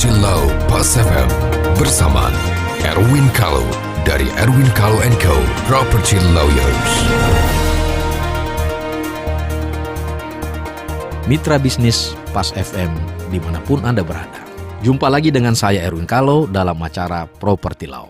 Property Law Pas FM bersama Erwin Kalau dari Erwin Kalau & Co. Property Lawyers. Mitra bisnis Pas FM dimanapun Anda berada. Jumpa lagi dengan saya Erwin Kalau dalam acara Property Law.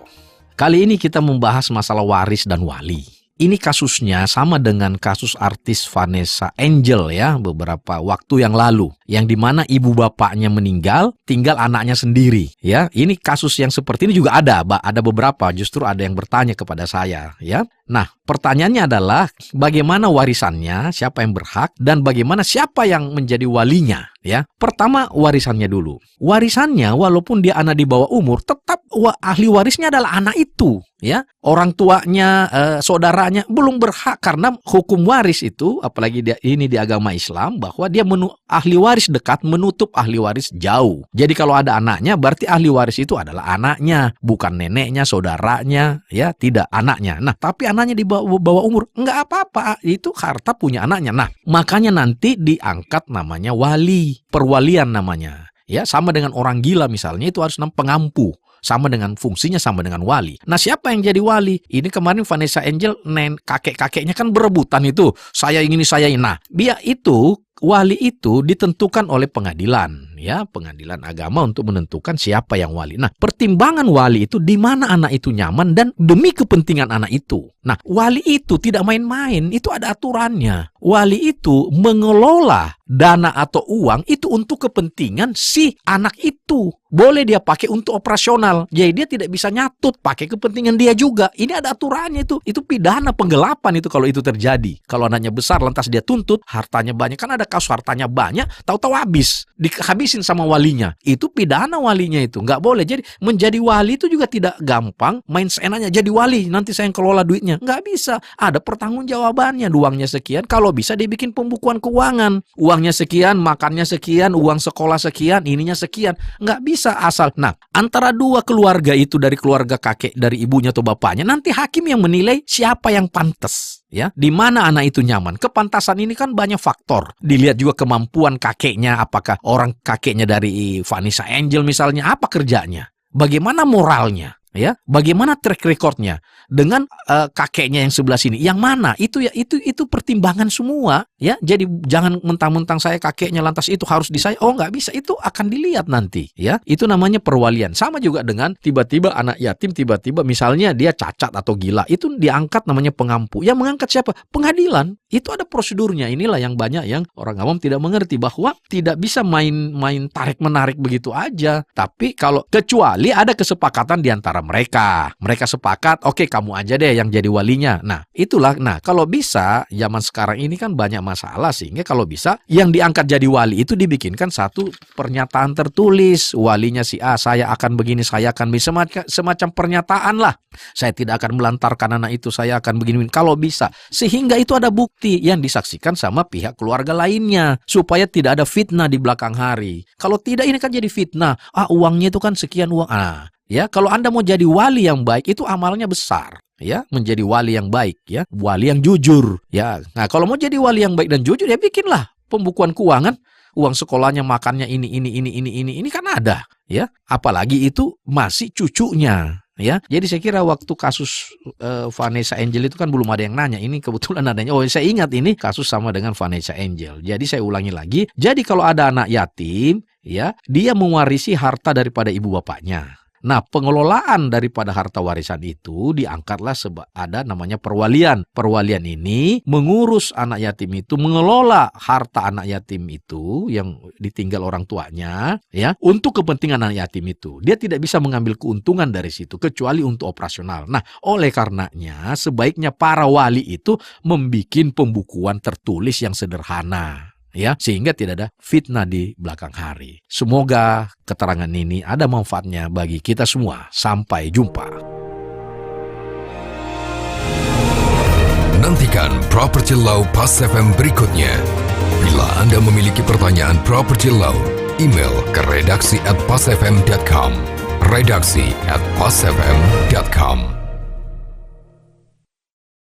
Kali ini kita membahas masalah waris dan wali. Ini kasusnya sama dengan kasus artis Vanessa Angel ya, beberapa waktu yang lalu. Yang dimana ibu bapaknya meninggal, tinggal anaknya sendiri. Ya, ini kasus yang seperti ini juga ada beberapa. Justru ada yang bertanya kepada saya. Ya, nah pertanyaannya adalah bagaimana warisannya, siapa yang berhak, dan bagaimana siapa yang menjadi walinya. Ya, pertama warisannya dulu. Warisannya walaupun dia anak di bawah umur, tetap ahli warisnya adalah anak itu. Ya, orang tuanya, saudaranya belum berhak karena hukum waris itu, apalagi ini di agama Islam, bahwa dia ahli waris dekat menutup ahli waris jauh. Jadi kalau ada anaknya, berarti ahli waris itu adalah anaknya, bukan neneknya, saudaranya, ya tidak anaknya. Nah, tapi anaknya di bawah umur, enggak apa-apa, itu harta punya anaknya. Nah, makanya nanti diangkat namanya wali, perwalian namanya. Ya, sama dengan orang gila misalnya, itu harus pengampu. Sama dengan fungsinya, sama dengan wali. Nah, siapa yang jadi wali? Ini kemarin Vanessa Angel, kakek-kakeknya kan berebutan itu. Saya ingin, saya ini. Nah, dia itu, wali itu ditentukan oleh pengadilan. Ya, pengadilan agama untuk menentukan siapa yang wali. Nah, pertimbangan wali itu di mana anak itu nyaman dan demi kepentingan anak itu. Nah, wali itu tidak main-main, itu ada aturannya. Wali itu mengelola dana atau uang itu untuk kepentingan si anak itu. Boleh dia pakai untuk operasional. Jadi dia tidak bisa nyatut pakai kepentingan dia juga. Ini ada aturannya itu. Itu pidana penggelapan itu kalau itu terjadi. Kalau anaknya besar lantas dia tuntut, hartanya banyak. Kan ada kasus hartanya banyak, tahu-tahu habis. Dihabisin sama walinya. Itu pidana walinya itu. Nggak boleh. Jadi menjadi wali itu juga tidak gampang. Main seenaknya jadi wali. Nanti saya yang kelola duitnya. Nggak bisa. Ada pertanggungjawabannya. Uangnya sekian. Kalau bisa dia bikin pembukuan keuangan. Uangnya sekian, makannya sekian, uang sekolah sekian, ininya sekian. Nggak bisa asal. Nah, antara dua keluarga itu, dari keluarga kakek, dari ibunya atau bapaknya, nanti hakim yang menilai siapa yang pantas. Ya, di mana anak itu nyaman. Kepantasan ini kan banyak faktor. Dilihat juga kemampuan kakeknya, apakah orang kakeknya dari Vanessa Angel misalnya, apa kerjanya? Bagaimana moralnya? Ya, bagaimana track recordnya dengan kakeknya yang sebelah sini? Yang mana? Itu ya, itu pertimbangan semua. Ya, jadi jangan mentang-mentang saya kakeknya lantas itu harus di saya. Oh, nggak bisa. Itu akan dilihat nanti. Ya, itu namanya perwalian. Sama juga dengan tiba-tiba anak yatim, tiba-tiba misalnya dia cacat atau gila, itu diangkat namanya pengampu. Yang mengangkat siapa? Pengadilan. Itu ada prosedurnya. Inilah yang banyak yang orang awam tidak mengerti, bahwa tidak bisa main tarik-menarik begitu aja. Tapi kalau kecuali ada kesepakatan di antara mereka sepakat, oke, kamu aja deh yang jadi walinya. Nah, itulah. Nah, kalau bisa, zaman sekarang ini kan banyak masalah, sehingga kalau bisa yang diangkat jadi wali itu dibikinkan satu pernyataan tertulis. Walinya si A, saya akan begini, saya akan bisa, semacam pernyataan lah. Saya tidak akan melantarkan anak itu, saya akan begini. Kalau bisa, sehingga itu ada bukti yang disaksikan sama pihak keluarga lainnya, supaya tidak ada fitnah di belakang hari. Kalau tidak, ini kan jadi fitnah. Uangnya itu kan sekian uang. Ya, kalau Anda mau jadi wali yang baik, itu amalnya besar. Ya, menjadi wali yang baik, ya, wali yang jujur. Ya, nah kalau mau jadi wali yang baik dan jujur, ya bikinlah pembukuan keuangan, uang sekolahnya, makannya ini kan ada. Ya, apalagi itu masih cucunya. Ya, jadi saya kira waktu kasus Vanessa Angel itu kan belum ada yang nanya. Ini kebetulan adanya. Oh, saya ingat ini kasus sama dengan Vanessa Angel. Jadi saya ulangi lagi. Jadi kalau ada anak yatim, ya, dia mewarisi harta daripada ibu bapaknya. Nah, pengelolaan daripada harta warisan itu diangkatlah ada namanya perwalian. Perwalian ini mengurus anak yatim itu, mengelola harta anak yatim itu yang ditinggal orang tuanya, ya, untuk kepentingan anak yatim itu. Dia tidak bisa mengambil keuntungan dari situ kecuali untuk operasional. Nah, oleh karenanya sebaiknya para wali itu membuat pembukuan tertulis yang sederhana. Ya, sehingga tidak ada fitnah di belakang hari. Semoga keterangan ini ada manfaatnya bagi kita semua. Sampai jumpa. Nantikan Property Law Pas FM berikutnya. Bila Anda memiliki pertanyaan Property Law, email ke redaksi@pasfm.com. redaksi@pasfm.com.